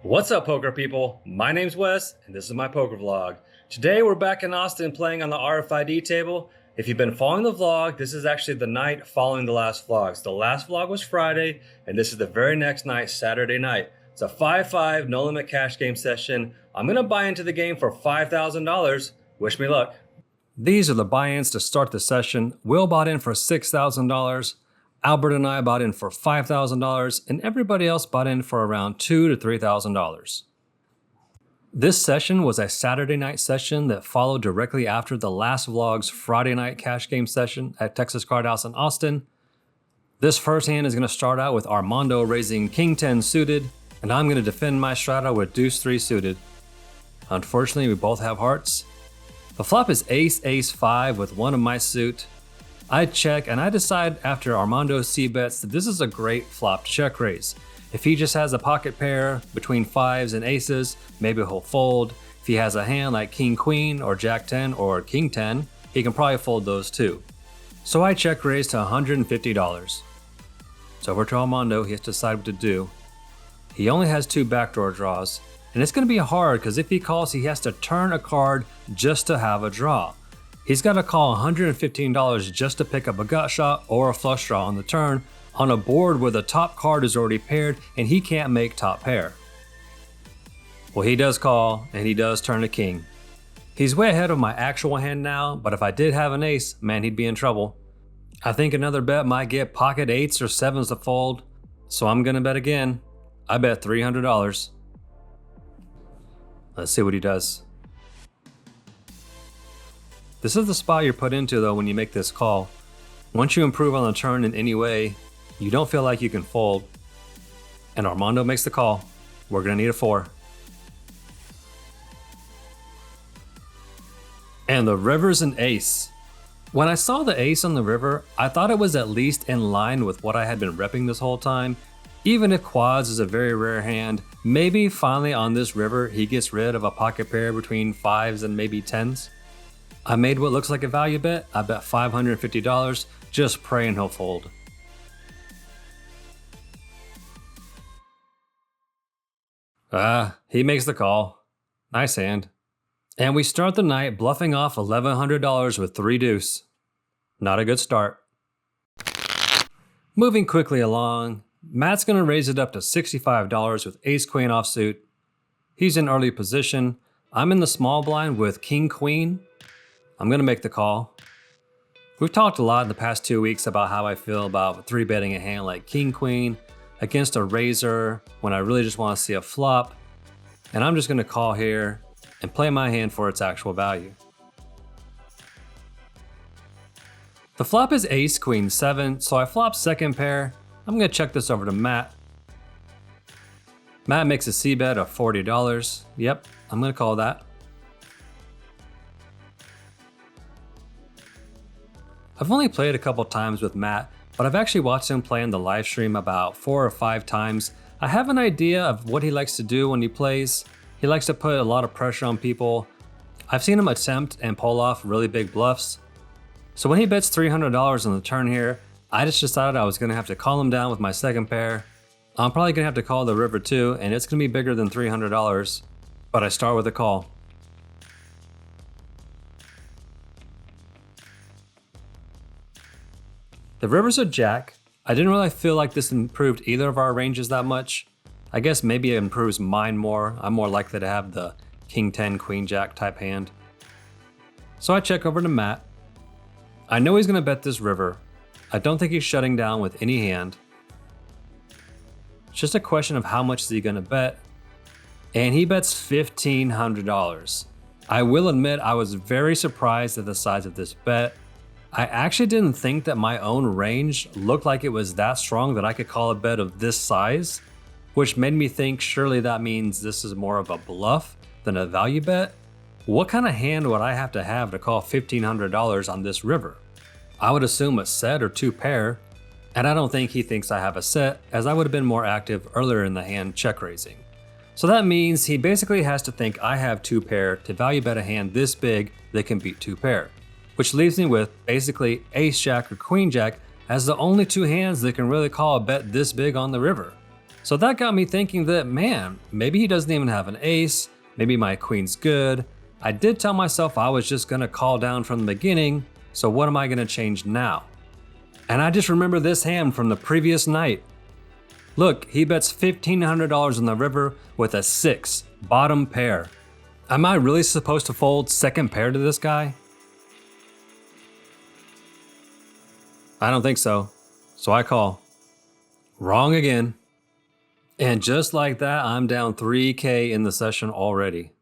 What's up, poker people? My name's Wes, and this is my poker vlog. Today we're back in Austin playing on the RFID table. If you've been following the vlog, this is actually the night following the last vlogs. The last vlog was Friday, and this is the very next night, Saturday night. It's a 5-5 no limit cash game session. I'm gonna buy into the game for $5,000. Wish me luck. These are the buy-ins to start the session. Will bought in for $6,000. Albert and I bought in for $5,000, and everybody else bought in for around $2,000 to $3,000. This session was a Saturday night session that followed directly after the last vlog's Friday night cash game session at Texas Card House in Austin. This first hand is going to start out with Armando raising King 10 suited, and I'm going to defend my strata with Deuce 3 suited. Unfortunately, we both have hearts. The flop is Ace, Ace 5 with one of my suit. I check and I decide after Armando c-bets that this is a great flop to check raise. If he just has a pocket pair between 5s and aces, maybe he'll fold. If he has a hand like King Queen or Jack 10 or King 10, he can probably fold those too. So I check raise to $150. So over to Armando, he has to decide what to do. He only has 2 backdoor draws, and it's going to be hard because if he calls, he has to turn a card just to have a draw. He's got to call $115 just to pick up a gut shot or a flush draw on the turn on a board where the top card is already paired and he can't make top pair. Well, he does call and he does turn a king. He's way ahead of my actual hand now, but if I did have an ace, man, he'd be in trouble. I think another bet might get pocket 8s or 7s to fold, so I'm gonna bet again. I bet $300. Let's see what he does. This is the spot you're put into though when you make this call. Once you improve on the turn in any way, you don't feel like you can fold. And Armando makes the call. We're gonna need a 4. And the river's an ace. When I saw the ace on the river, I thought it was at least in line with what I had been repping this whole time. Even if quads is a very rare hand, maybe finally on this river he gets rid of a pocket pair between 5s and maybe 10s. I made what looks like a value bet. I bet $550, just praying he'll fold. He makes the call. Nice hand. And we start the night bluffing off $1,100 with 3 deuce. Not a good start. Moving quickly along, Matt's gonna raise it up to $65 with ace queen offsuit. He's in early position. I'm in the small blind with king queen. I'm gonna make the call. We've talked a lot in the past 2 weeks about how I feel about 3-betting a hand like king queen against a raiser when I really just want to see a flop. And I'm just gonna call here and play my hand for its actual value. The flop is ace queen 7, so I flop second pair. I'm gonna check this over to Matt. Matt makes a c-bet of $40. Yep, I'm gonna call that. I've only played a couple times with Matt, but I've actually watched him play in the live stream about 4 or 5 times. I have an idea of what he likes to do when he plays. He likes to put a lot of pressure on people. I've seen him attempt and pull off really big bluffs. So when he bets $300 on the turn here, I just decided I was gonna have to call him down with my second pair. I'm probably gonna have to call the river too, and it's gonna be bigger than $300, but I start with a call. The river's a jack. I didn't really feel like this improved either of our ranges that much. I guess maybe it improves mine more. I'm more likely to have the king 10, queen jack type hand. So I check over to Matt. I know he's gonna bet this river. I don't think he's shutting down with any hand. It's just a question of how much is he gonna bet. And he bets $1,500. I will admit I was very surprised at the size of this bet. I actually didn't think that my own range looked like it was that strong that I could call a bet of this size, which made me think surely that means this is more of a bluff than a value bet. What kind of hand would I have to call $1,500 on this river? I would assume a set or 2 pair, and I don't think he thinks I have a set, as I would have been more active earlier in the hand check raising. So that means he basically has to think I have 2 pair to value bet a hand this big that can beat 2 pair. Which leaves me with basically ace jack or queen jack as the only 2 hands that can really call a bet this big on the river. So that got me thinking that, man, maybe he doesn't even have an ace, maybe my queen's good. I did tell myself I was just gonna call down from the beginning, so what am I gonna change now? And I just remember this hand from the previous night. Look, he bets $1,500 on the river with a 6, bottom pair. Am I really supposed to fold second pair to this guy? I don't think so. So I call. Wrong again. And just like that, I'm down 3K in the session already.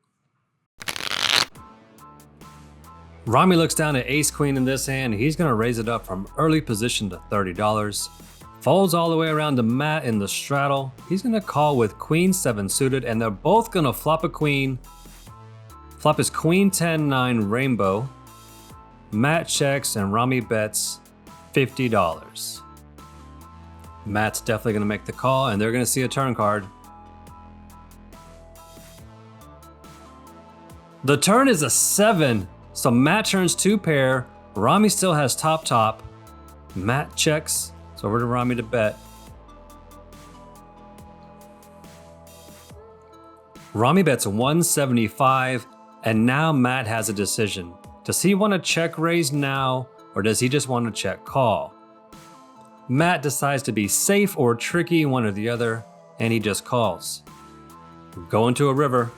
Rami looks down at ace queen in this hand. He's gonna raise it up from early position to $30. Folds all the way around to Matt in the straddle. He's gonna call with queen 7 suited, and they're both gonna flop a queen. Flop is queen 10-9 rainbow. Matt checks and Rami bets $50. Matt's definitely gonna make the call, and they're gonna see a turn card. The turn is a 7, so Matt turns 2 pair. Rami still has top. Matt checks, so over to Rami to bet. Rami bets 175, and now Matt has a decision. Does he want to check raise now, or does he just want to check call? Matt decides to be safe or tricky, one or the other, and he just calls. Going to a river.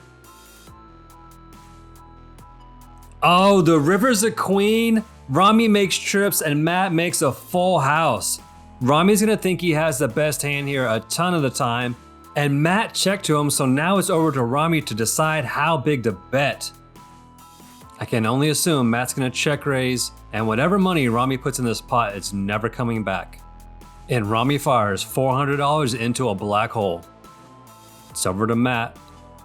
Oh, the river's a queen. Rami makes trips and Matt makes a full house. Rami's gonna think he has the best hand here a ton of the time, and Matt checked to him, so now it's over to Rami to decide how big to bet. I can only assume Matt's gonna check raise, and whatever money Rami puts in this pot, it's never coming back. And Rami fires $400 into a black hole. It's over to Matt.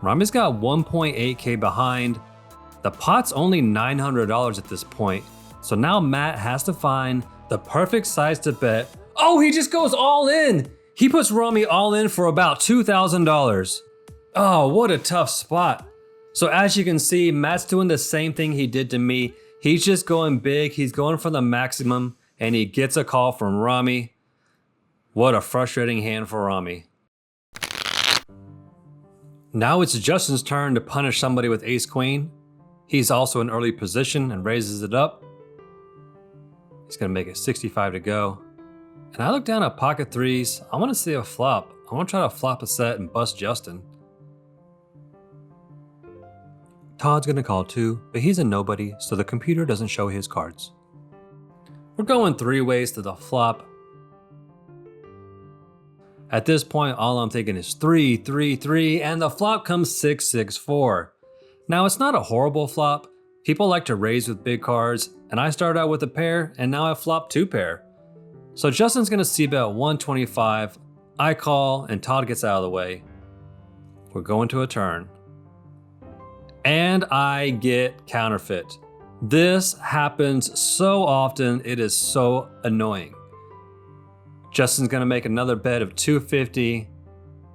Rami's got 1.8K behind. The pot's only $900 at this point, so now Matt has to find the perfect size to bet. Oh, he just goes all in! He puts Rami all in for about $2,000. Oh, what a tough spot. So as you can see, Matt's doing the same thing he did to me. He's just going big, he's going for the maximum, and he gets a call from Rami. What a frustrating hand for Rami. Now it's Justin's turn to punish somebody with ace queen. He's also in early position and raises it up. He's gonna make it 65 to go. And I look down at pocket threes. I wanna see a flop. I wanna try to flop a set and bust Justin. Todd's gonna call too, but he's a nobody, so the computer doesn't show his cards. We're going 3 ways to the flop. At this point, all I'm thinking is 3, 3, 3, and the flop comes 6, 6, 4. Now, it's not a horrible flop. People like to raise with big cards, and I started out with a pair, and now I flopped 2 pair. So Justin's gonna c-bet 125, I call, and Todd gets out of the way. We're going to a turn. And I get counterfeit. This happens so often, it is so annoying. Justin's gonna make another bet of 250,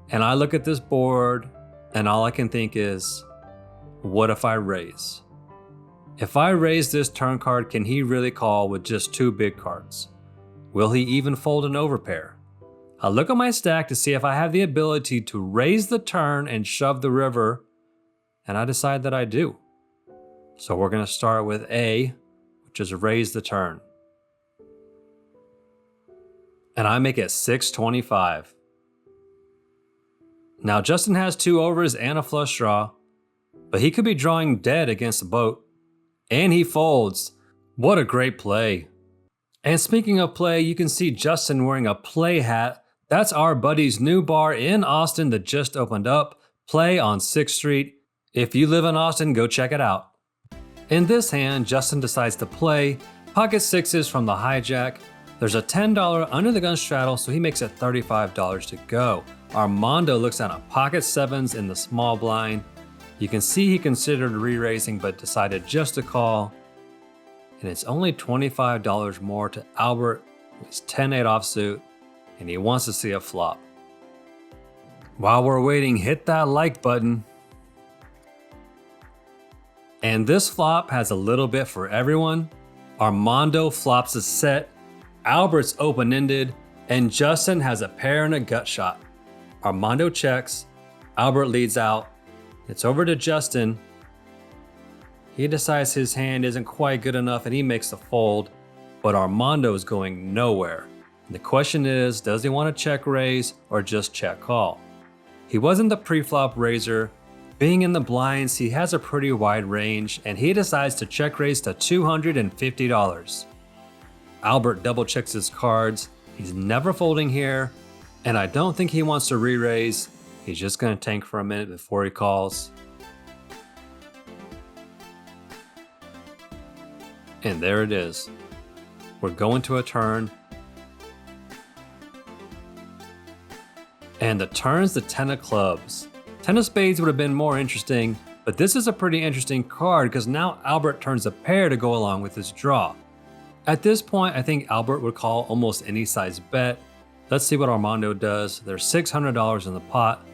and I look at this board, and all I can think is, what if I raise? If I raise this turn card, can he really call with just 2 big cards? Will he even fold an overpair? I look at my stack to see if I have the ability to raise the turn and shove the river, and I decide that I do. So we're gonna start with A, which is raise the turn. And I make it 625. Now Justin has 2 overs and a flush draw, but he could be drawing dead against the boat. And he folds. What a great play. And speaking of play, you can see Justin wearing a play hat. That's our buddy's new bar in Austin that just opened up, Play on 6th Street. If you live in Austin, go check it out. In this hand, Justin decides to play pocket 6s from the hijack. There's a $10 under the gun straddle, so he makes it $35 to go. Armando looks down at pocket 7s in the small blind. You can see he considered re-raising but decided just to call. And it's only $25 more to Albert, who's 10-8 offsuit, and he wants to see a flop. While we're waiting, hit that like button. And this flop has a little bit for everyone. Armando flops a set, Albert's open-ended, and Justin has a pair and a gut shot. Armando checks. Albert leads out. It's over to Justin. He decides his hand isn't quite good enough and he makes the fold, but Armando is going nowhere. The question is, does he want to check raise or just check call? He wasn't the pre-flop raiser. Being in the blinds, he has a pretty wide range and he decides to check raise to $250. Albert double checks his cards. He's never folding here, and I don't think he wants to re-raise. He's just gonna tank for a minute before he calls. And there it is. We're going to a turn. And the turn's the 10 of clubs. 10 of spades would have been more interesting, but this is a pretty interesting card because now Albert turns a pair to go along with his draw. At this point, I think Albert would call almost any size bet. Let's see what Armando does. There's $600 in the pot.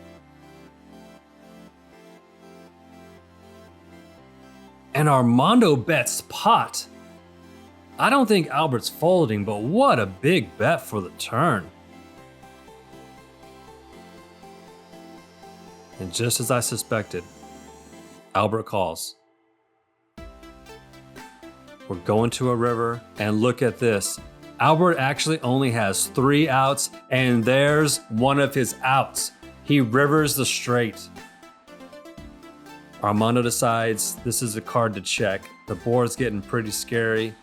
And Armando bets pot. I don't think Albert's folding, but what a big bet for the turn. And just as I suspected, Albert calls. We're going to a river, and look at this. Albert actually only has 3 outs, and there's one of his outs. He rivers the straight. Armando decides this is a card to check. The board's getting pretty scary.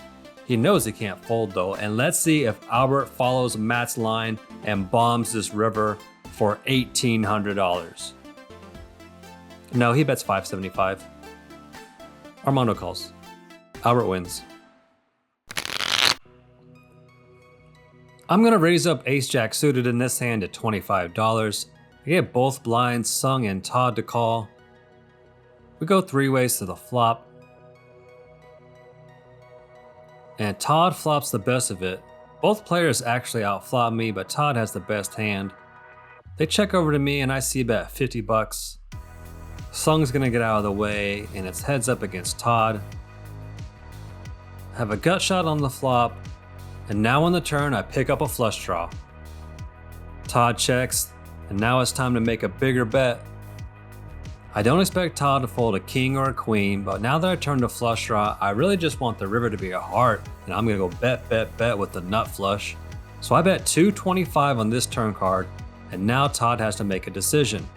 He knows he can't fold though, and let's see if Albert follows Matt's line and bombs this river for $1,800. No, he bets $575. Armando calls. Albert wins. I'm gonna raise up Ace-Jack suited in this hand at $25. I get both blinds, Sung and Todd to call. We go 3 ways to the flop. And Todd flops the best of it. Both players actually outflop me, but Todd has the best hand. They check over to me and I see bet $50. Sung's gonna get out of the way and it's heads up against Todd. I have a gut shot on the flop, and now on the turn I pick up a flush draw. Todd checks, and now it's time to make a bigger bet. I don't expect Todd to fold a king or a queen, but now that I turned to flush draw, I really just want the river to be a heart, and I'm gonna go bet with the nut flush. So I bet $225 on this turn card, and now Todd has to make a decision.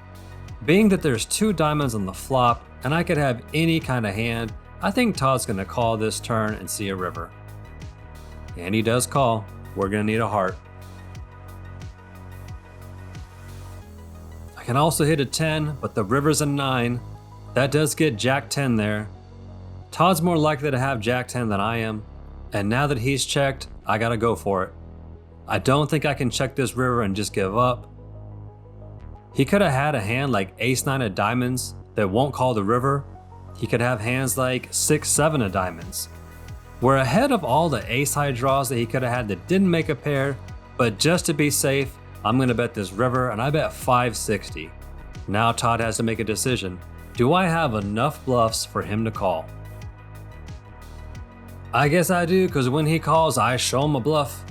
Being that there's 2 diamonds on the flop, and I could have any kind of hand, I think Todd's gonna call this turn and see a river. And he does call. We're gonna need a heart. I can also hit a 10, but the river's a 9. That does get Jack 10 there. Todd's more likely to have Jack 10 than I am, and now that he's checked, I gotta go for it. I don't think I can check this river and just give up. He could have had a hand like Ace-9 of diamonds that won't call the river. He could have hands like 6-7 of diamonds. We're ahead of all the ace-high draws that he could have had that didn't make a pair, but just to be safe, I'm gonna bet this river, and I bet $560. Now Todd has to make a decision. Do I have enough bluffs for him to call? I guess I do, because when he calls, I show him a bluff.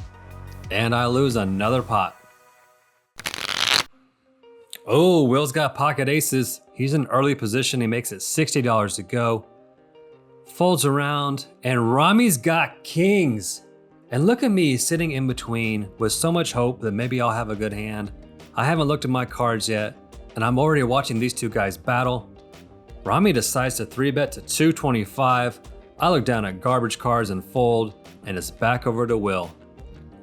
And I lose another pot. Oh, Will's got pocket aces. He's in early position. He makes it $60 to go. Folds around, and Rami's got kings. And look at me sitting in between with so much hope that maybe I'll have a good hand. I haven't looked at my cards yet, and I'm already watching these 2 guys battle. Rami decides to 3-bet to $225. I look down at garbage cards and fold, and it's back over to Will.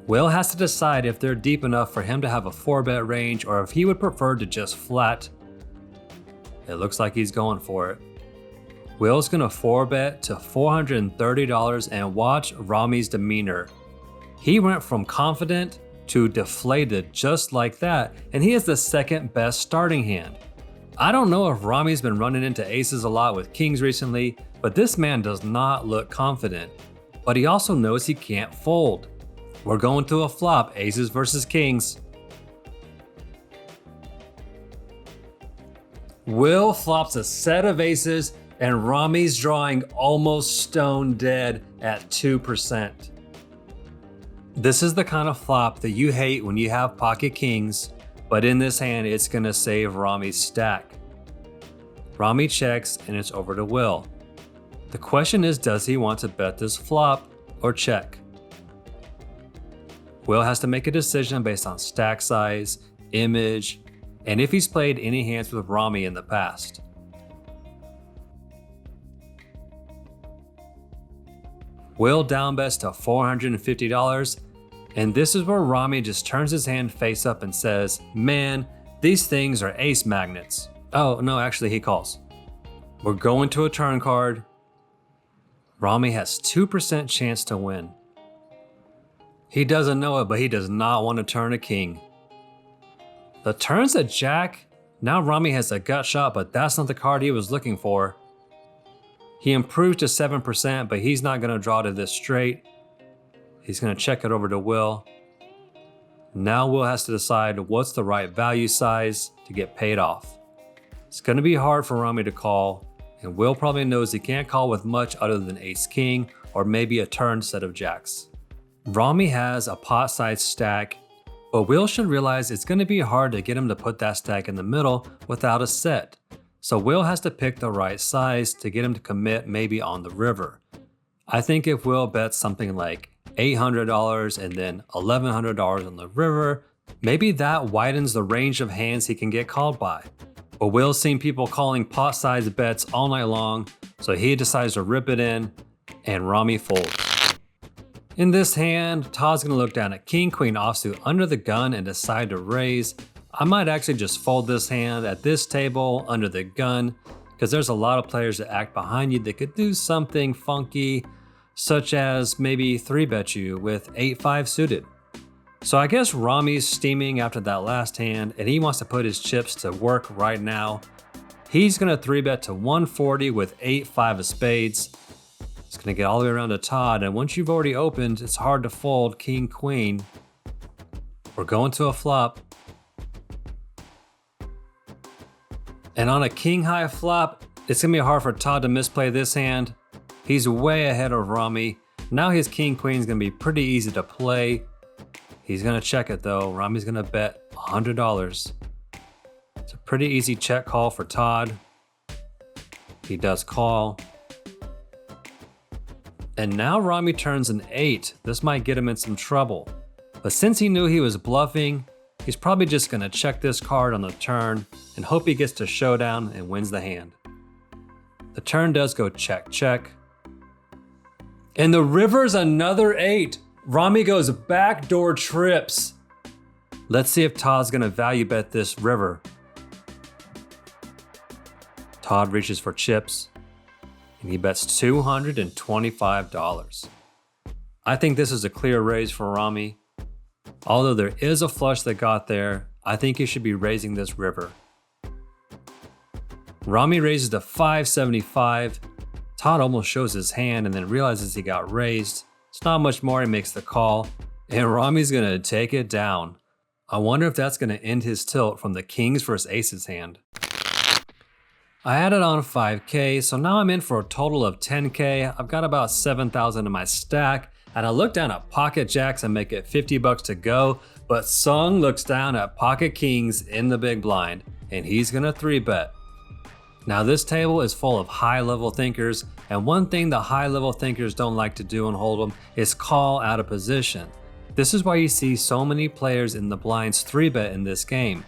Will has to decide if they're deep enough for him to have a 4-bet range or if he would prefer to just flat. It looks like he's going for it. Will's gonna 4-bet to $430 and watch Rami's demeanor. He went from confident to deflated just like that, and he is the 2nd best starting hand. I don't know if Rami's been running into aces a lot with kings recently, but this man does not look confident. But he also knows he can't fold. We're going to a flop, aces versus kings. Will flops a set of aces, and Rami's drawing almost stone dead at 2%. This is the kind of flop that you hate when you have pocket kings. but in this hand, it's gonna save Rami's stack. Rami checks and it's over to Will. The question is, does he want to bet this flop or check? Will has to make a decision based on stack size, image, and if he's played any hands with Rami in the past. Will down bets to $450, and this is where Rami just turns his hand face up and says, "Man, these things are ace magnets." Oh, no, actually he calls. We're going to a turn card. Rami has 2% chance to win. He doesn't know it, but he does not want to turn a king. The turn's a jack. Now Rami has a gut shot, but that's not the card he was looking for. He improved to 7%, but he's not going to draw to this straight. He's going to check it over to Will. Now Will has to decide what's the right value size to get paid off. It's going to be hard for Rami to call, and Will probably knows he can't call with much other than ace-king or maybe a turn set of jacks. Rami has a pot-sized stack, but Will should realize it's going to be hard to get him to put that stack in the middle without a set. So Will has to pick the right size to get him to commit maybe on the river. I think if Will bets something like $800 and then $1,100 on the river, maybe that widens the range of hands he can get called by. But Will's seen people calling pot-sized bets all night long, so he decides to rip it in, and Rami folds. In this hand, Todd's gonna look down at King Queen offsuit under the gun and decide to raise. I might actually just fold this hand at this table under the gun, because there's a lot of players that act behind you that could do something funky, such as maybe 3-bet you with 8-5 suited. So I guess Rami's steaming after that last hand, and he wants to put his chips to work right now. He's gonna 3-bet to 140 with 8-5 of spades. It's gonna get all the way around to Todd, and once you've already opened, it's hard to fold King Queen. We're going to a flop. And on a king high flop, it's gonna be hard for Todd to misplay this hand. He's way ahead of Rami. Now his King Queen is gonna be pretty easy to play. He's gonna check it though. Rami's gonna bet $100. It's a pretty easy check call for Todd. He does call. And now Rami turns an 8. This might get him in some trouble. But since he knew he was bluffing, he's probably just gonna check this card on the turn and hope he gets to showdown and wins the hand. The turn does go check, check. And the river's another 8. Rami goes backdoor trips. Let's see if Todd's gonna value bet this river. Todd reaches for chips, and he bets $225. I think this is a clear raise for Rami. Although there is a flush that got there, I think he should be raising this river. Rami raises to $575. Todd almost shows his hand and then realizes he got raised. It's not much more, he makes the call, and Rami's gonna take it down. I wonder if that's gonna end his tilt from the kings versus aces hand. I added on 5K, so now I'm in for a total of 10K. I've got about 7,000 in my stack, and I look down at pocket jacks and make it $50 to go, but Sung looks down at pocket kings in the big blind, and he's gonna 3-bet. Now this table is full of high-level thinkers, and one thing the high-level thinkers don't like to do on Hold'em is call out of position. This is why you see so many players in the blinds 3-bet in this game.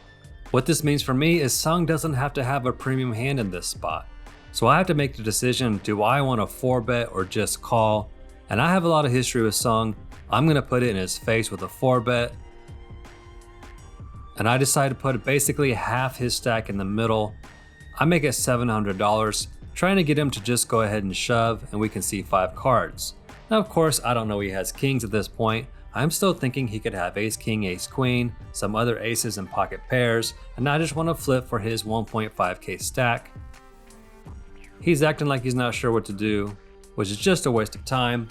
What this means for me is Sung doesn't have to have a premium hand in this spot. So I have to make the decision, do I want to 4-bet or just call? And I have a lot of history with Sung. I'm gonna put it in his face with a 4-bet. And I decide to put basically half his stack in the middle. I make it $700, trying to get him to just go ahead and shove, and we can see 5 cards. Now of course, I don't know he has kings at this point. I'm still thinking he could have ace king, ace queen, some other aces and pocket pairs, and I just want to flip for his 1.5k stack. He's acting like he's not sure what to do, which is just a waste of time,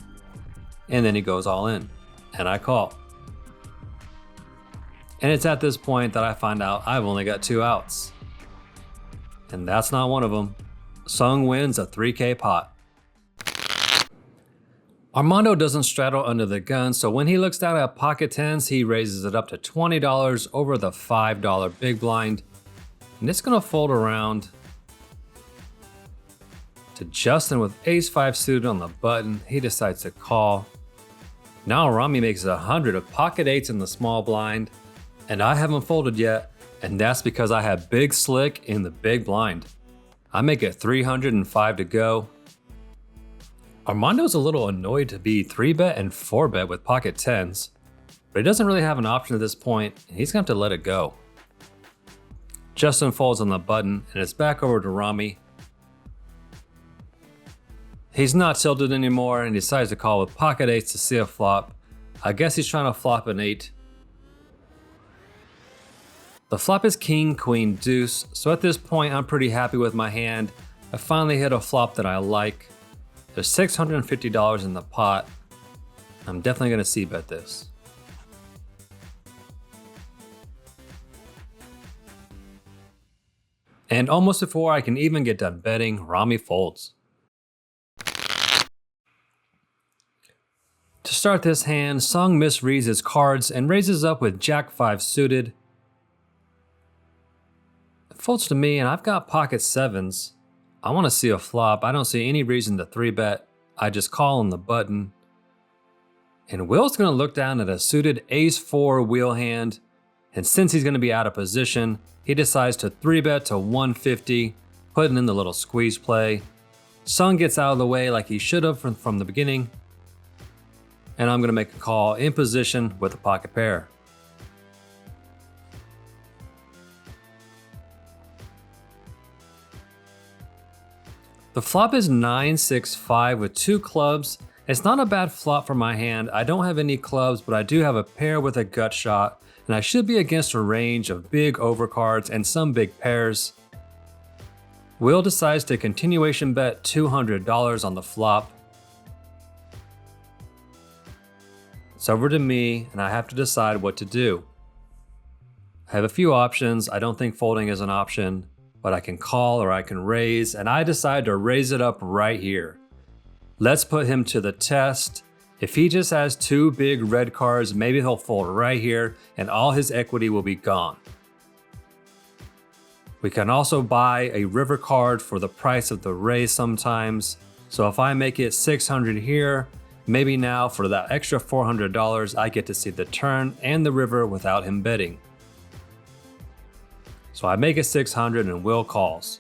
and then he goes all in, and I call. And it's at this point that I find out I've only got 2 outs. And that's not one of them. Sung wins a 3k pot. Armando doesn't straddle under the gun, so when he looks down at pocket tens, he raises it up to $20 over the $5 big blind. And it's gonna fold around to Justin with ace-5 suited on the button. He decides to call. Now Rami makes 100 of pocket eights in the small blind, and I haven't folded yet, and that's because I have big slick in the big blind. I make it 305 to go. Armando's a little annoyed to be 3-bet and 4-bet with pocket tens, but he doesn't really have an option at this point, and he's gonna have to let it go. Justin folds on the button, and it's back over to Rami. He's not tilted anymore and decides to call with pocket eights to see a flop. I guess he's trying to flop an 8. The flop is king, queen, deuce, so at this point I'm pretty happy with my hand. I finally hit a flop that I like. There's $650 in the pot. I'm definitely gonna c-bet this. And almost before I can even get done betting, Rami folds. To start this hand, Sung misreads his cards and raises up with Jack-5 suited. It folds to me and I've got pocket sevens. I want to see a flop. I don't see any reason to 3-bet. I just call on the button. And Will's going to look down at a suited ace-4 wheel hand. And since he's going to be out of position, he decides to 3-bet to 150, putting in the little squeeze play. Sung gets out of the way like he should have from the beginning. And I'm gonna make a call in position with a pocket pair. The flop is 9-6-5 with 2 clubs. It's not a bad flop for my hand. I don't have any clubs, but I do have a pair with a gut shot, and I should be against a range of big overcards and some big pairs. Will decides to continuation bet $200 on the flop. It's over to me, and I have to decide what to do. I have a few options. I don't think folding is an option, but I can call or I can raise, and I decide to raise it up right here. Let's put him to the test. If he just has 2 big red cards, maybe he'll fold right here, and all his equity will be gone. We can also buy a river card for the price of the raise sometimes. So if I make it 600 here, maybe now for that extra $400, I get to see the turn and the river without him betting. So I make it 600 and Will calls.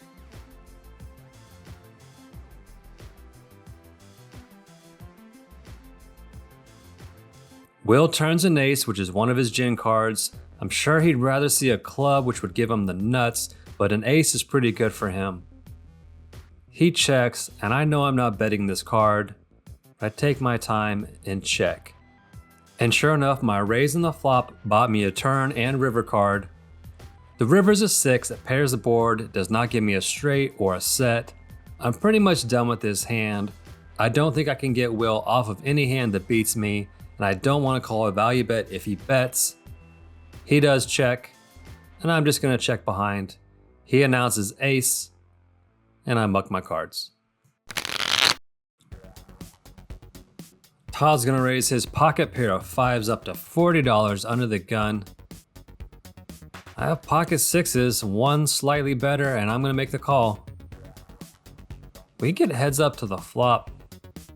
Will turns an ace, which is one of his gin cards. I'm sure he'd rather see a club, which would give him the nuts, but an ace is pretty good for him. He checks, and I know I'm not betting this card. I take my time and check. And sure enough, my raise in the flop bought me a turn and river card. The river's a 6 that pairs the board, does not give me a straight or a set. I'm pretty much done with this hand. I don't think I can get Will off of any hand that beats me, and I don't want to call a value bet if he bets. He does check, and I'm just going to check behind. He announces ace, and I muck my cards. Todd's gonna raise his pocket pair of 5s up to $40 under the gun. I have pocket 6s, one slightly better, and I'm gonna make the call. We get heads up to the flop.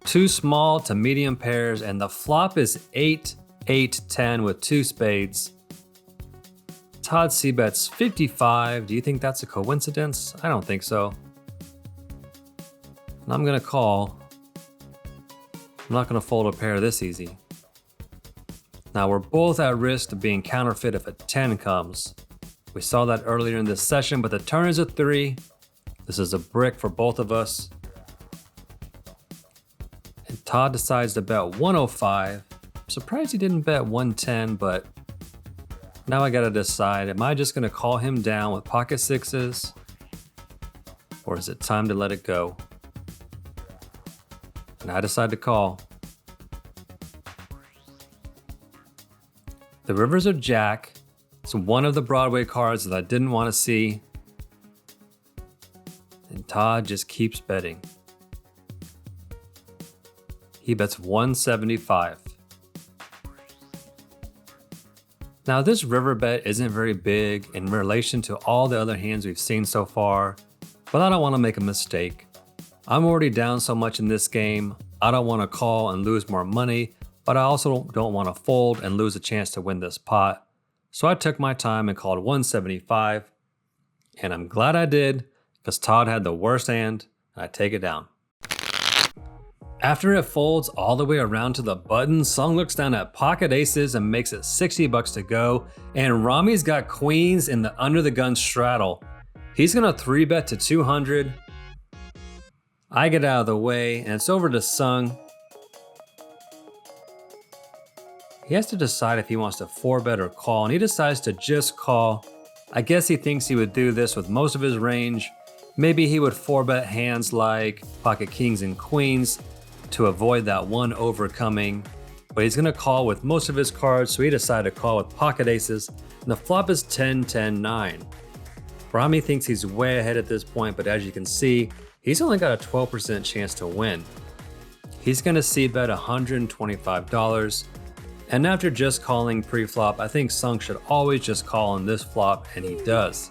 2 small to medium pairs, and the flop is 8-8-10 with 2 spades. Todd c-bets 55. Do you think that's a coincidence? I don't think so. And I'm gonna call. I'm not gonna fold a pair this easy. Now we're both at risk of being counterfeit if a 10 comes. We saw that earlier in this session, but the turn is a 3. This is a brick for both of us. And Todd decides to bet 105. I'm surprised he didn't bet 110, but now I gotta decide, am I just gonna call him down with pocket 6s? Or is it time to let it go? And I decide to call. The rivers are jack. It's one of the Broadway cards that I didn't want to see. And Todd just keeps betting. He bets 175. Now this river bet isn't very big in relation to all the other hands we've seen so far, but I don't want to make a mistake. I'm already down so much in this game, I don't want to call and lose more money, but I also don't want to fold and lose a chance to win this pot. So I took my time and called 175, and I'm glad I did, because Todd had the worst hand, and I take it down. After it folds all the way around to the button, Sung looks down at pocket aces and makes it 60 bucks to go, and Rami's got queens in the under the gun straddle. He's gonna 3-bet to 200. I get out of the way, and it's over to Sung. He has to decide if he wants to 4-bet or call, and he decides to just call. I guess he thinks he would do this with most of his range. Maybe he would 4-bet hands like pocket kings and queens to avoid that one overcoming, but he's gonna call with most of his cards, so he decided to call with pocket aces, and the flop is 10-10-9. Rami thinks he's way ahead at this point, but as you can see, he's only got a 12% chance to win. He's gonna c-bet $125, and after just calling pre-flop, I think Sung should always just call on this flop, and he does.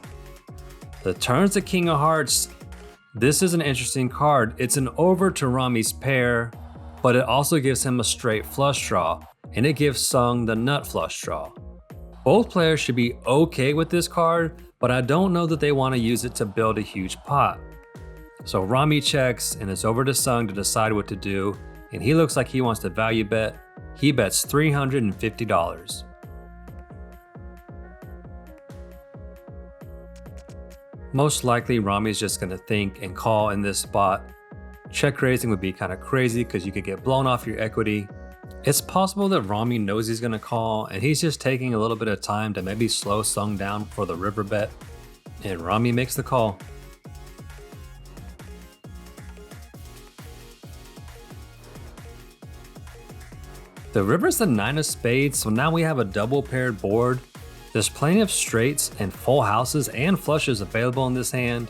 The turn's the king of hearts. This is an interesting card. It's an over to Rami's pair, but it also gives him a straight flush draw, and it gives Sung the nut flush draw. Both players should be okay with this card, but I don't know that they want to use it to build a huge pot. So Rami checks, and it's over to Sung to decide what to do, and he looks like he wants to value bet. He bets $350. Most likely, Rami's just gonna think and call in this spot. Check raising would be kind of crazy because you could get blown off your equity. It's possible that Rami knows he's gonna call and he's just taking a little bit of time to maybe slow Sung down for the river bet. And Rami makes the call. The river's the 9 of spades, so now we have a double paired board. There's plenty of straights and full houses and flushes available in this hand.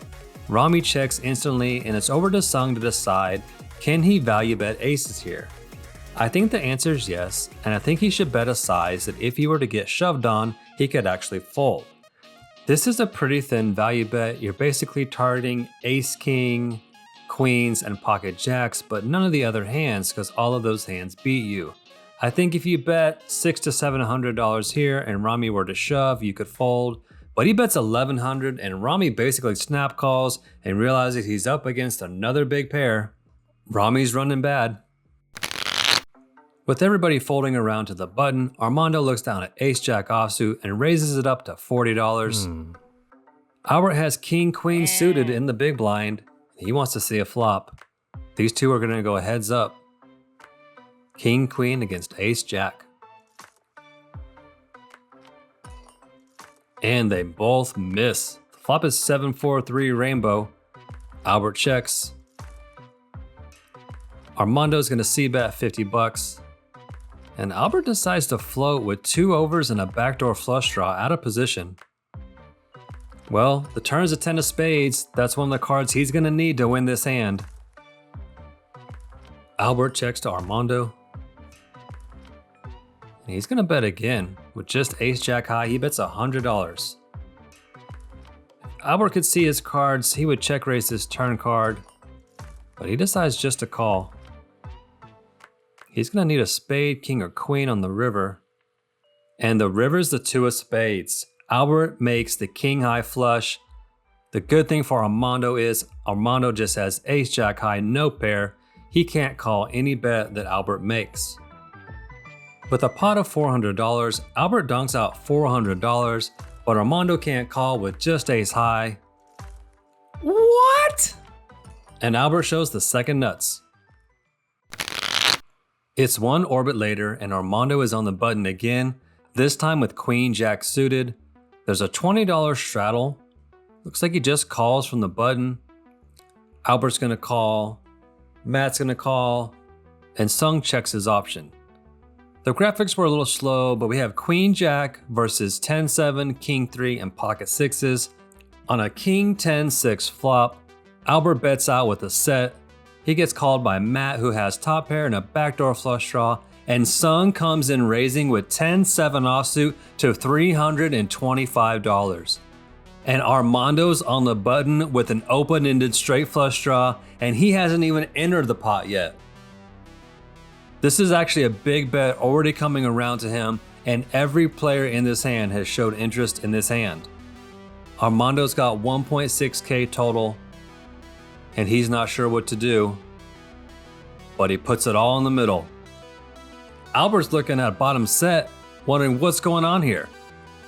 Rami checks instantly, and it's over to Sung to decide, can he value bet aces here? I think the answer is yes, and I think he should bet a size that if he were to get shoved on, he could actually fold. This is a pretty thin value bet. You're basically targeting ace king, queens, and pocket jacks, but none of the other hands because all of those hands beat you. I think if you bet $600 to $700 here and Rami were to shove, you could fold, but he bets $1,100 and Rami basically snap calls and realizes he's up against another big pair. Rami's running bad. With everybody folding around to the button, Armando looks down at ace-jack offsuit and raises it up to $40. Albert has king-queen suited in the big blind. He wants to see a flop. These two are going to go heads up. King-queen against ace-jack. And they both miss. The flop is 7-4-3 rainbow. Albert checks. Armando's going to c-bet 50 bucks. And Albert decides to float with 2 overs and a backdoor flush draw out of position. Well, the turn's a 10 of spades. That's one of the cards he's going to need to win this hand. Albert checks to Armando. And he's going to bet again. With just ace-jack high, he bets $100. If Albert could see his cards, he would check raise his turn card. But he decides just to call. He's going to need a spade, king, or queen on the river. And the river's the 2 of spades. Albert makes the king-high flush. The good thing for Armando is Armando just has ace-jack high, no pair. He can't call any bet that Albert makes. With a pot of $400, Albert dunks out $400, but Armando can't call with just ace high. What? And Albert shows the second nuts. It's one orbit later, and Armando is on the button again, this time with queen jack suited. There's a $20 straddle. Looks like he just calls from the button. Albert's gonna call, Matt's gonna call, and Sung checks his option. The graphics were a little slow, but we have queen jack versus 10-7, king 3, and pocket sixes. On a king 10-6 flop, Albert bets out with a set. He gets called by Matt, who has top pair and a backdoor flush draw, and Sung comes in raising with 10-7 offsuit to $325. And Armando's on the button with an open-ended straight flush draw, and he hasn't even entered the pot yet. This is actually a big bet already coming around to him, and every player in this hand has showed interest in this hand. Armando's got 1.6k total, and he's not sure what to do, but he puts it all in the middle. Albert's looking at bottom set, wondering what's going on here.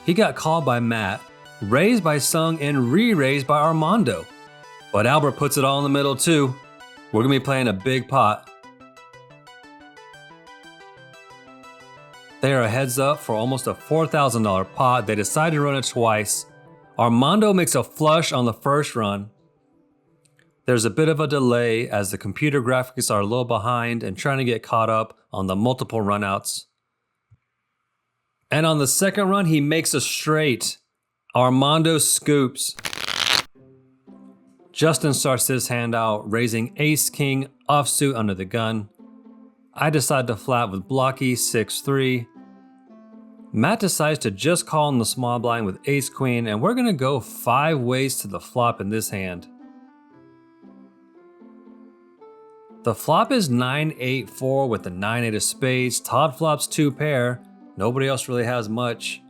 He got called by Matt, raised by Sung, and re-raised by Armando. But Albert puts it all in the middle too. We're gonna be playing a big pot. They are heads up for almost a $4,000 pot. They decide to run it twice. Armando makes a flush on the first run. There's a bit of a delay as the computer graphics are a little behind and trying to get caught up on the multiple runouts. And on the second run, he makes a straight. Armando scoops. Justin starts this hand out, raising ace-king offsuit under the gun. I decide to flat with blocky 6-3. Matt decides to just call in the small blind with ace-queen, and we're gonna go 5 ways to the flop in this hand. The flop is 9-8-4 with the 9-8 of spades. Todd flops 2 pair. Nobody else really has much.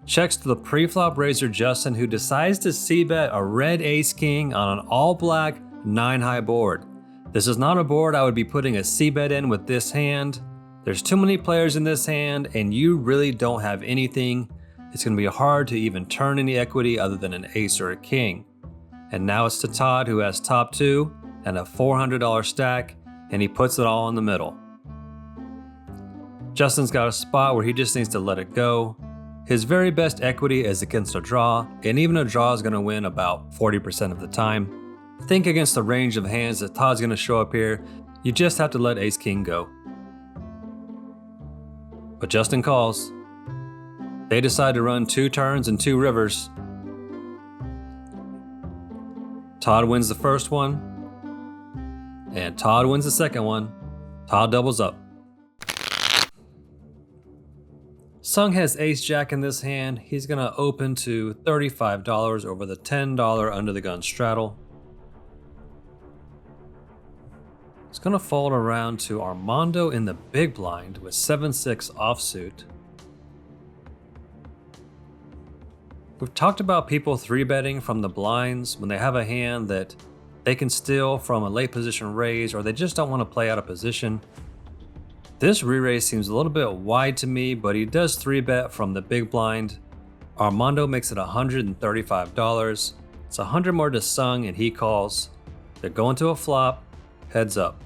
Checks to the pre-flop raiser Justin, who decides to c-bet a red ace-king on an all-black 9-high board. This is not a board I would be putting a c-bet in with this hand. There's too many players in this hand, and you really don't have anything. It's going to be hard to even turn any equity other than an ace or a king. And now it's to Todd, who has top 2 and a $400 stack, and he puts it all in the middle. Justin's got a spot where he just needs to let it go. His very best equity is against a draw, and even a draw is going to win about 40% of the time. Think against the range of hands that Todd's going to show up here. You just have to let ace-king go. But Justin calls. They decide to run 2 turns and 2 rivers. Todd wins the first one, and Todd wins the second one. Todd doubles up. Sung has ace-jack in this hand. He's gonna open to $35 over the $10 under the gun straddle. It's gonna fold around to Armando in the big blind with 7-6 offsuit. We've talked about people 3-betting from the blinds when they have a hand that they can steal from a late position raise, or they just don't want to play out of position. This re-raise seems a little bit wide to me, but he does 3-bet from the big blind. Armando makes it $135. It's 100 more to Sung, and he calls. They're going to a flop, heads up.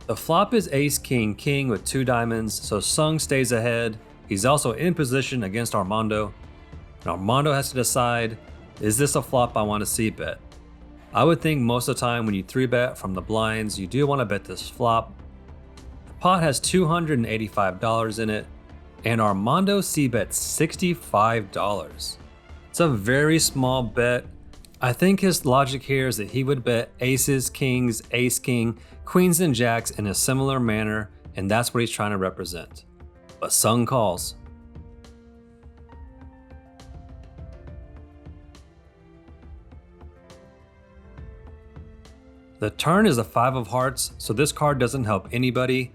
The flop is ace-king-king with 2 diamonds, so Sung stays ahead. He's also in position against Armando. And Armando has to decide, is this a flop I want to c-bet? I would think most of the time when you 3-bet from the blinds, you do want to bet this flop. The pot has $285 in it, and Armando c-bets $65. It's a very small bet. I think his logic here is that he would bet aces, kings, ace-king, queens, and jacks in a similar manner, and that's what he's trying to represent. But Sung calls. The turn is a 5 of hearts, so this card doesn't help anybody.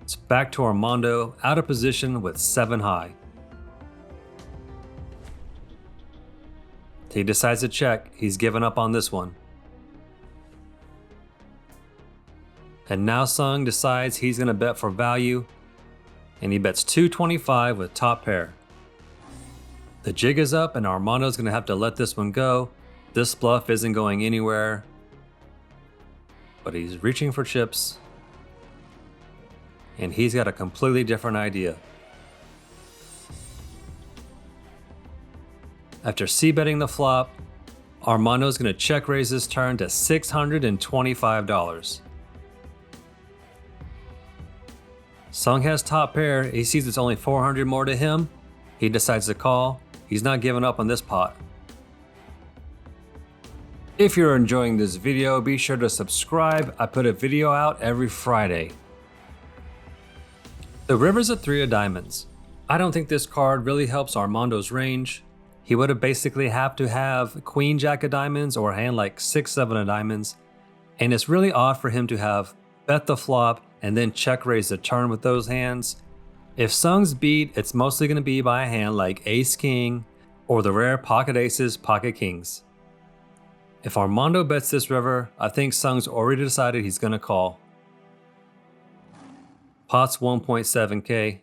It's back to Armando, out of position with 7 high. He decides to check. He's given up on this one. And now Sung decides he's going to bet for value, and he bets $225 with top pair. The jig is up, and Armando's going to have to let this one go. This bluff isn't going anywhere, but he's reaching for chips, and he's got a completely different idea. After c-betting the flop, Armando's going to check raise this turn to $625. Sung has top pair. He sees it's only 400 more to him. He decides to call. He's not giving up on this pot. If you're enjoying this video, be sure to subscribe. I put a video out every Friday. The river's a 3 of diamonds. I don't think this card really helps Armando's range. He would have basically have to have Queen Jack of diamonds or a hand like 6-7 of diamonds. And it's really odd for him to have bet the flop and then check raise the turn with those hands. If Sung's beat, it's mostly going to be by a hand like Ace King or the rare pocket aces, pocket kings. If Armando bets this river, I think Sung's already decided he's going to call. Pot's 1.7k.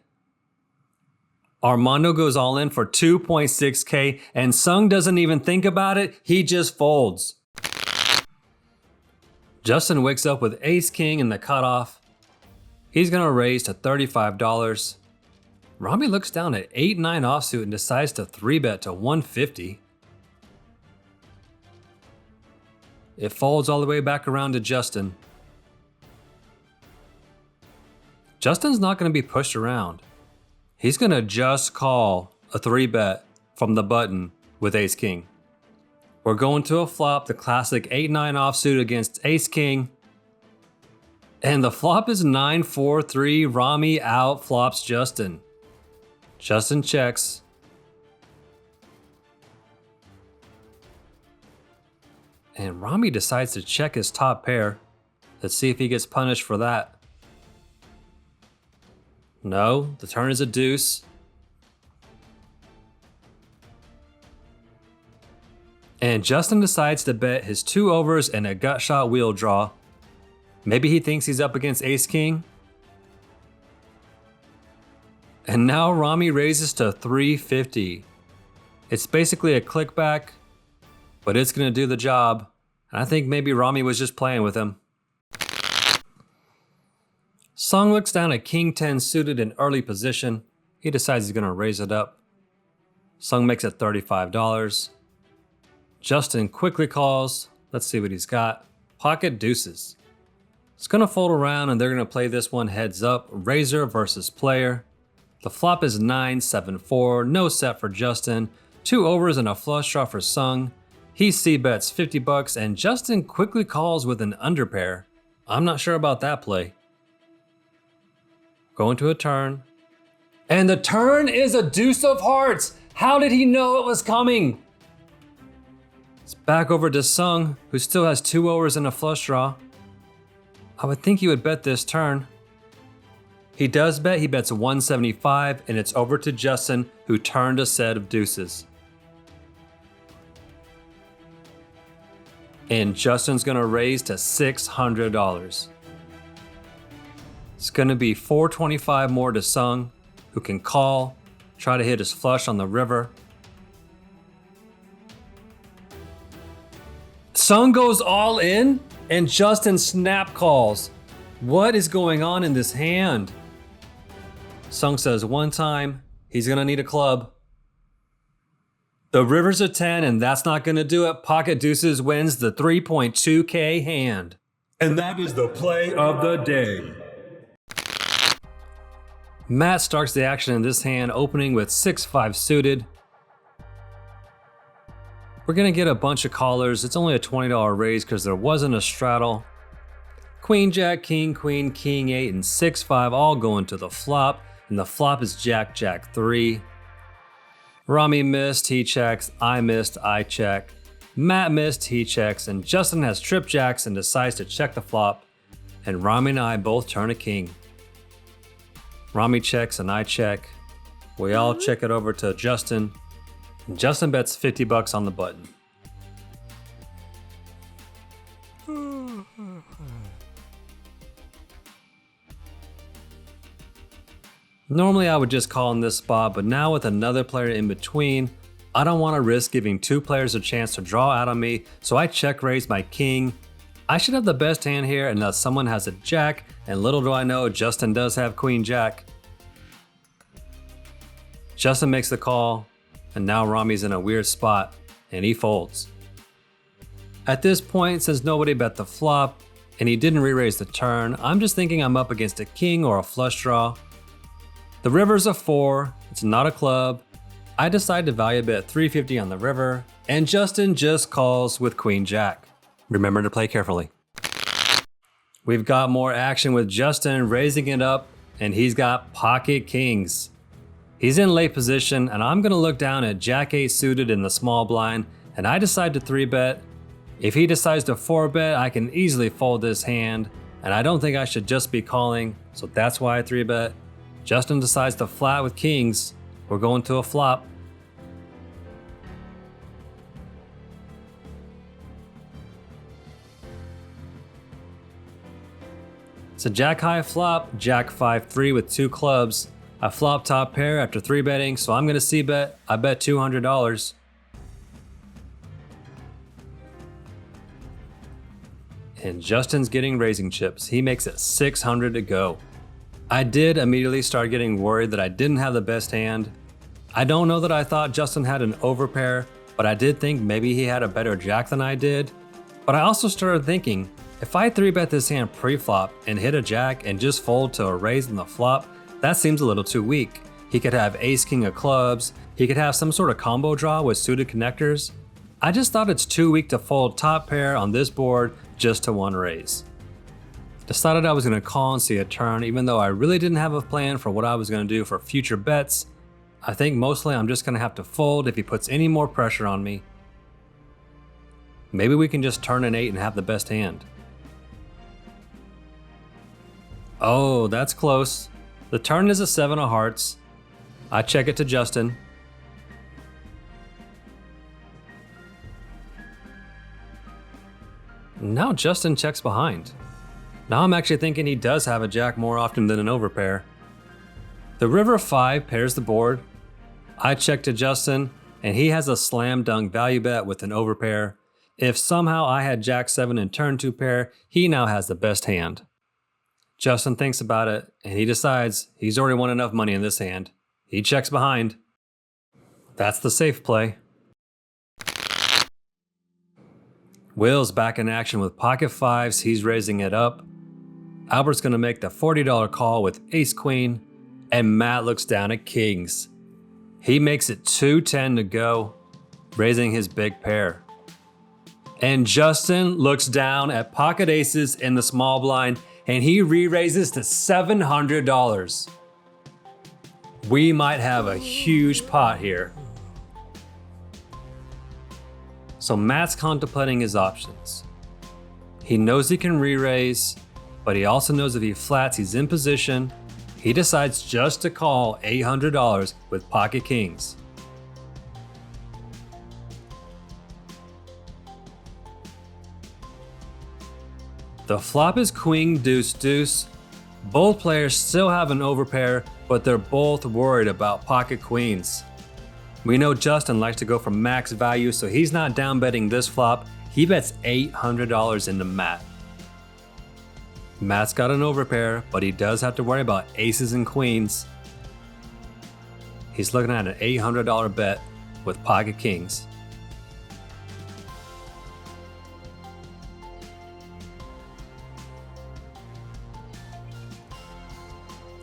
Armando goes all in for 2.6k and Sung doesn't even think about it, he just folds. Justin wakes up with Ace King in the cutoff. He's going to raise to $35. Rami looks down at 8-9 offsuit and decides to 3-bet to 150. It folds all the way back around to Justin. Justin's not going to be pushed around. He's going to just call a 3-bet from the button with Ace King. We're going to a flop, the classic 8-9 offsuit against Ace King. And the flop is 9-4-3. Rami out flops Justin. Justin checks. And Rami decides to check his top pair. Let's see if he gets punished for that. No, the turn is a deuce. And Justin decides to bet his 2 overs and a gut shot wheel draw. Maybe he thinks he's up against Ace King. And now Rami raises to 350. It's basically a click back, but it's going to do the job. And I think maybe Rami was just playing with him. Sung looks down at King 10 suited in early position. He decides he's going to raise it up. Sung makes it $35. Justin quickly calls. Let's see what he's got. Pocket deuces. It's going to fold around and they're going to play this one heads up. Razor versus player. The flop is 9-7-4. No set for Justin. 2 overs and a flush draw for Sung. He c-bets $50 and Justin quickly calls with an underpair. I'm not sure about that play. Going to a turn. And the turn is a deuce of hearts. How did he know it was coming? It's back over to Sung, who still has 2 overs and a flush draw. I would think he would bet this turn. He does bet, he bets 175, and it's over to Justin, who turned a set of deuces. And Justin's gonna raise to $600. It's gonna be $425 more to Sung, who can call, try to hit his flush on the river. Sung goes all in and Justin snap calls. What is going on in this hand? Sung says one time, he's gonna need a club. The river's a 10 and that's not gonna do it. Pocket deuces wins the 3.2k hand. And that is the play of the day. Matt starts the action in this hand, opening with 6-5 suited. We're gonna get a bunch of callers. It's only a $20 raise because there wasn't a straddle. Queen, Jack, King, Queen, King 8, and 6-5 all going to the flop, and the flop is Jack, Jack 3. Rami missed, he checks. I missed, I check. Matt missed, he checks, and Justin has trip jacks and decides to check the flop, and Rami and I both turn a king. Rami checks and I check. We all check it over to Justin. And Justin bets $50 on the button. Normally I would just call in this spot, but now with another player in between, I don't want to risk giving 2 players a chance to draw out on me, so I check raise my king. I should have the best hand here unless someone has a jack, and little do I know Justin does have Queen Jack. Justin makes the call, and now Rami's in a weird spot, and he folds. At this point, since nobody bet the flop, and he didn't re-raise the turn, I'm just thinking I'm up against a king or a flush draw. The river's a 4, it's not a club. I decide to value bet 350 on the river, and Justin just calls with Queen Jack. Remember to play carefully. We've got more action with Justin raising it up, and he's got pocket kings. He's in late position, and I'm going to look down at Jack 8 suited in the small blind, and I decide to 3-bet. If he decides to 4-bet, I can easily fold this hand, and I don't think I should just be calling, so that's why I 3-bet. Justin decides to flat with kings. We're going to a flop. It's a Jack high flop, Jack 5-3 with 2 clubs. I flop top pair after 3-betting, so I'm gonna c-bet. I bet $200. And Justin's getting raising chips. He makes it 600 to go. I did immediately start getting worried that I didn't have the best hand. I don't know that I thought Justin had an overpair, but I did think maybe he had a better jack than I did. But I also started thinking, if I 3-bet this hand pre-flop and hit a jack and just fold to a raise in the flop, that seems a little too weak. He could have ace king of clubs, he could have some sort of combo draw with suited connectors. I just thought it's too weak to fold top pair on this board just to one raise. Decided I was going to call and see a turn even though I really didn't have a plan for what I was going to do for future bets. I think mostly I'm just going to have to fold if he puts any more pressure on me. Maybe we can just turn an 8 and have the best hand. Oh, that's close. The turn is a 7 of hearts. I check it to Justin. Now Justin checks behind. Now I'm actually thinking he does have a jack more often than an overpair. The river 5 pairs the board. I check to Justin, and he has a slam dunk value bet with an overpair. If somehow I had jack 7 and turn 2 pair, he now has the best hand. Justin thinks about it, and he decides he's already won enough money in this hand. He checks behind. That's the safe play. Will's back in action with pocket 5s, he's raising it up. Albert's gonna make the $40 call with ace queen, and Matt looks down at kings. He makes it 210 to go, raising his big pair. And Justin looks down at pocket aces in the small blind, and he re-raises to $700. We might have a huge pot here. So Matt's contemplating his options. He knows he can re-raise, but he also knows if he flats, he's in position. He decides just to call $800 with pocket kings. The flop is queen deuce deuce. Both players still have an overpair, but they're both worried about pocket queens. We know Justin likes to go for max value, so he's not down betting this flop. He bets $800 into Matt. Matt's got an overpair, but he does have to worry about aces and queens. He's looking at an $800 bet with pocket kings.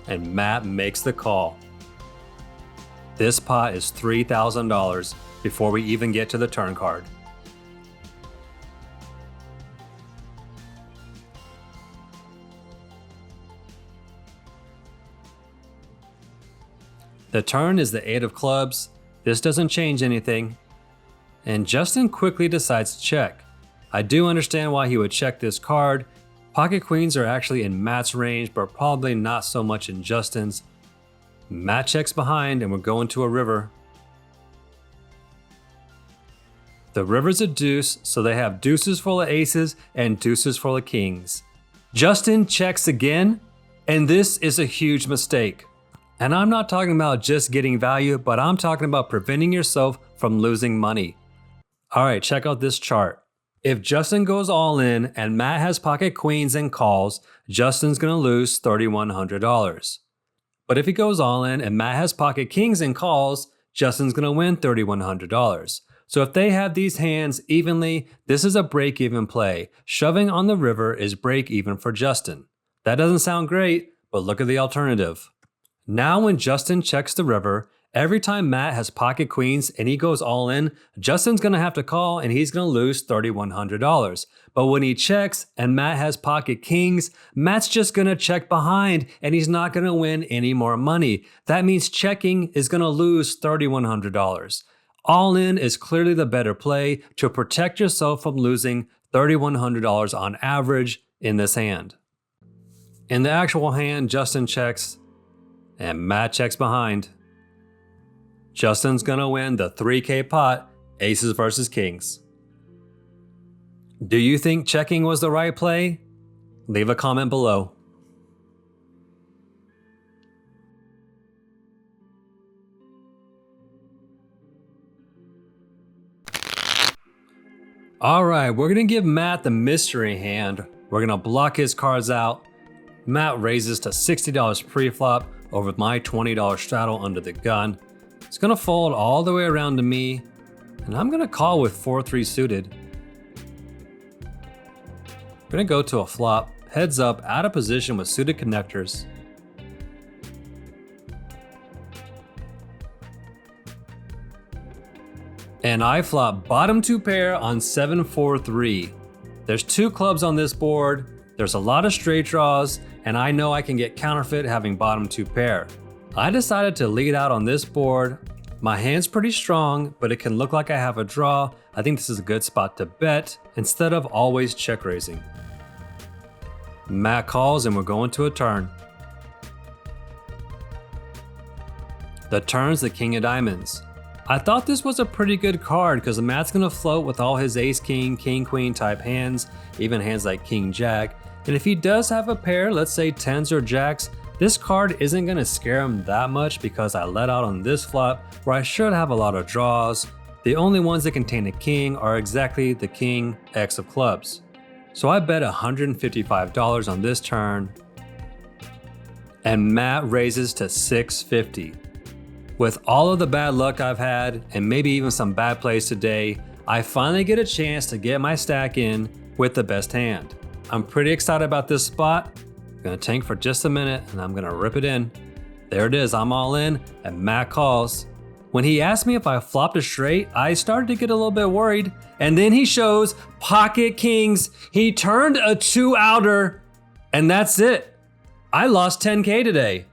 And Matt makes the call. This pot is $3,000 before we even get to the turn card. The turn is the 8 of clubs. This doesn't change anything. And Justin quickly decides to check. I do understand why he would check this card. Pocket queens are actually in Matt's range, but probably not so much in Justin's. Matt checks behind, and we're going to a river. The river's a deuce, so they have deuces full of aces and deuces full of kings. Justin checks again, and this is a huge mistake. And I'm not talking about just getting value, but I'm talking about preventing yourself from losing money. All right, check out this chart. If Justin goes all in and Matt has pocket queens and calls, Justin's gonna lose $3,100. But if he goes all in and Matt has pocket kings and calls, Justin's gonna win $3,100. So if they have these hands evenly, this is a break-even play. Shoving on the river is break-even for Justin. That doesn't sound great, but look at the alternative. Now when Justin checks the river Every time Matt has pocket queens and he goes all in, Justin's going to have to call and he's going to lose $3,100. But when he checks and Matt has pocket kings, Matt's just going to check behind and he's not going to win any more money. That means checking is going to lose $3,100. All in is clearly the better play to protect yourself from losing $3,100 on average in this hand. In the actual hand, Justin checks and Matt checks behind. Justin's gonna win the 3K pot, aces versus kings. Do you think checking was the right play? Leave a comment below. Alright, we're gonna give Matt the mystery hand. We're gonna block his cards out. Matt raises to $60 pre-flop over my $20 straddle under the gun. It's gonna fold all the way around to me, and I'm gonna call with 4-3 suited. I'm gonna go to a flop, heads up, out of position with suited connectors. And I flop bottom 2 pair on 7-4-3. There's 2 clubs on this board, there's a lot of straight draws, and I know I can get counterfeit having bottom 2 pair. I decided to lead out on this board. My hand's pretty strong, but it can look like I have a draw. I think this is a good spot to bet instead of always check raising. Matt calls and we're going to a turn. The turn's the king of diamonds. I thought this was a pretty good card because Matt's gonna float with all his ace king, king queen type hands, even hands like king jack. And if he does have a pair, let's say 10s or jacks, this card isn't going to scare him that much because I let out on this flop where I should have a lot of draws. The only ones that contain a king are exactly the king X of clubs. So I bet $155 on this turn. And Matt raises to $650. With all of the bad luck I've had and maybe even some bad plays today, I finally get a chance to get my stack in with the best hand. I'm pretty excited about this spot. I'm gonna tank for just a minute and I'm gonna rip it in. There it is, I'm all in and Matt calls. When he asked me if I flopped a straight, I started to get a little bit worried. And then he shows pocket kings. He turned a 2-outer and that's it. I lost 10K today.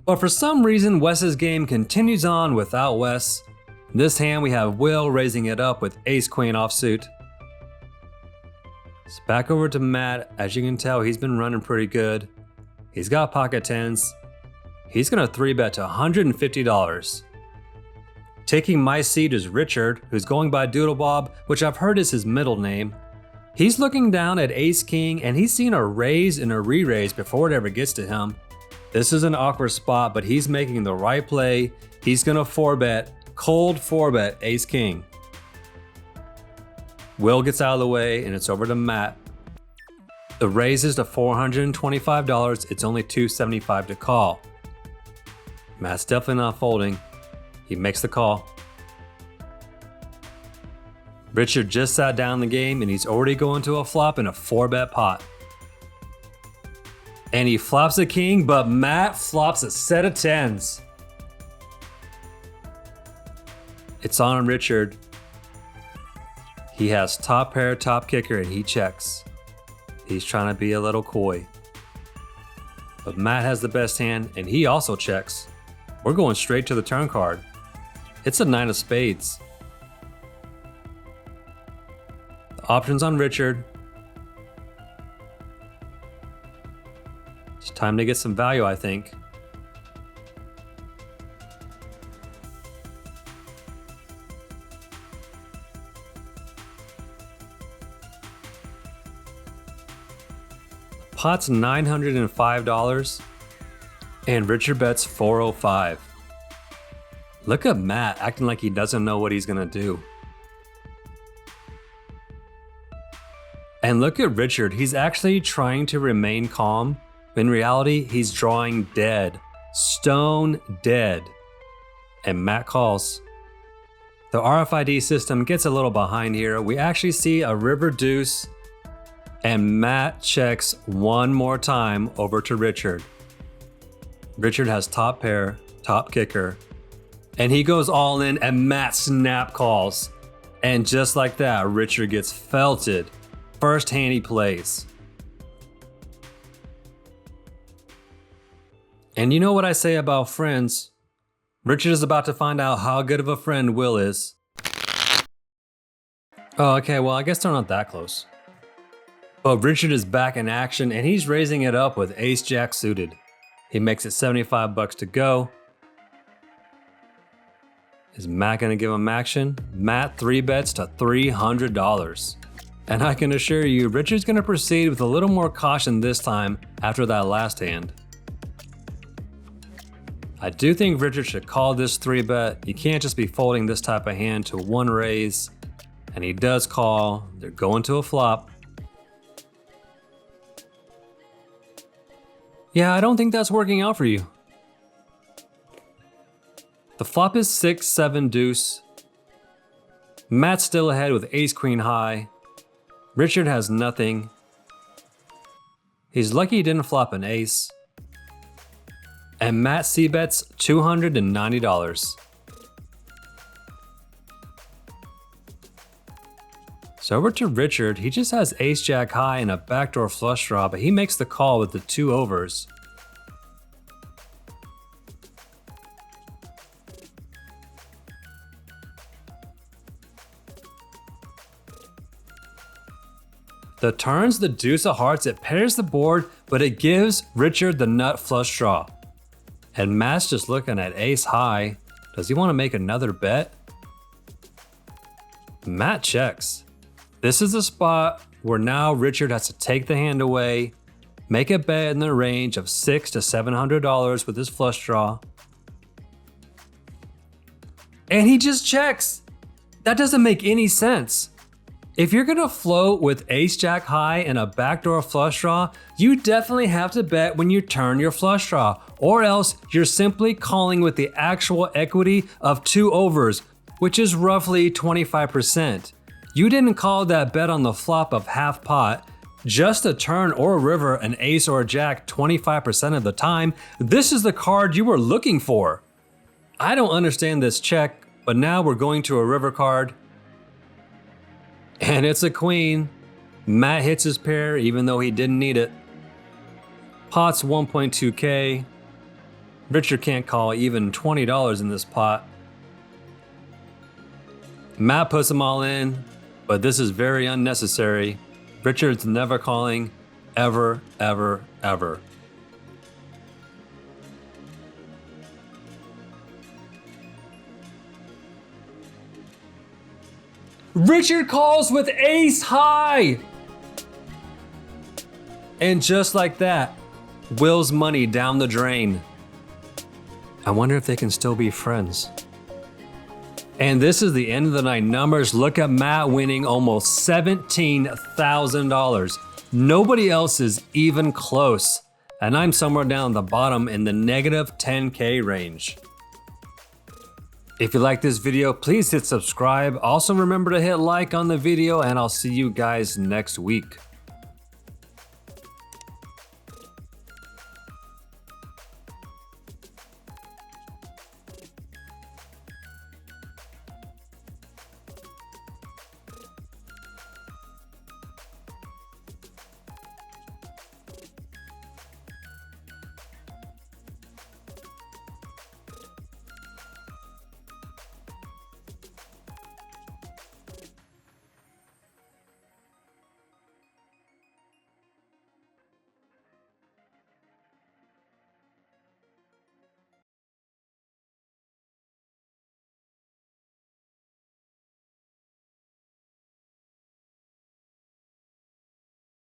But for some reason, Wes's game continues on without Wes. In this hand, we have Will raising it up with ace-queen offsuit. It's back over to Matt. As you can tell, he's been running pretty good. He's got pocket 10s. He's gonna 3-bet to $150. Taking my seat is Richard, who's going by Doodlebob, which I've heard is his middle name. He's looking down at ace-king, and he's seen a raise and a re-raise before it ever gets to him. This is an awkward spot, but he's making the right play. He's gonna 4-bet. Cold 4-bet ace-king. Will gets out of the way and it's over to Matt. The raise is to $425, it's only $275 to call. Matt's definitely not folding. He makes the call. Richard just sat down the game and he's already going to a flop in a 4-bet pot. And he flops a king, but Matt flops a set of 10s. It's on Richard. He has top pair, top kicker, and he checks. He's trying to be a little coy. But Matt has the best hand, and he also checks. We're going straight to the turn card. It's a 9 of spades. The option's on Richard. It's time to get some value, I think. Pot's $905 and Richard bets $405. Look at Matt acting like he doesn't know what he's gonna do. And look at Richard, he's actually trying to remain calm. In reality, he's drawing dead, stone dead. And Matt calls. The RFID system gets a little behind here. We actually see a river deuce And Matt checks one more time over to Richard. Richard has top pair, top kicker, and he goes all in and Matt snap calls. And just like that, Richard gets felted. First hand he plays. And you know what I say about friends? Richard is about to find out how good of a friend Will is. Oh, okay, well, I guess they're not that close. But Richard is back in action and he's raising it up with ace jack suited. He makes it 75 bucks to go. Is Matt gonna give him action? Matt 3-bets to $300. And I can assure you, Richard's gonna proceed with a little more caution this time after that last hand. I do think Richard should call this 3-bet. You can't just be folding this type of hand to one raise. And he does call. They're going to a flop. Yeah, I don't think that's working out for you. The flop is 6-7 deuce. Matt's still ahead with ace queen high. Richard has nothing. He's lucky he didn't flop an ace. And Matt c-bets $290. So over to Richard, he just has ace jack high and a backdoor flush draw, but he makes the call with the 2 overs. The turn's the deuce of hearts, it pairs the board, but it gives Richard the nut flush draw. And Matt's just looking at ace high. Does he want to make another bet? Matt checks. This is the spot where now Richard has to take the hand away, make a bet in the range of $600 to $700 with his flush draw. And he just checks. That doesn't make any sense. If you're gonna float with ace jack high and a backdoor flush draw, you definitely have to bet when you turn your flush draw, or else you're simply calling with the actual equity of 2 overs, which is roughly 25%. You didn't call that bet on the flop of half pot, just a turn or a river, an ace or a jack 25% of the time. This is the card you were looking for. I don't understand this check, but now we're going to a river card. And it's a queen. Matt hits his pair even though he didn't need it. Pot's 1.2K. Richard can't call even $20 in this pot. Matt puts them all in, but this is very unnecessary. Richard's never calling, ever, ever, ever. Richard calls with ace high! And just like that, Will's money down the drain. I wonder if they can still be friends. And this is the end of the night numbers. Look at Matt winning almost $17,000. Nobody else is even close. And I'm somewhere down the bottom in the negative 10K range. If you like this video, please hit subscribe. Also remember to hit like on the video, and I'll see you guys next week.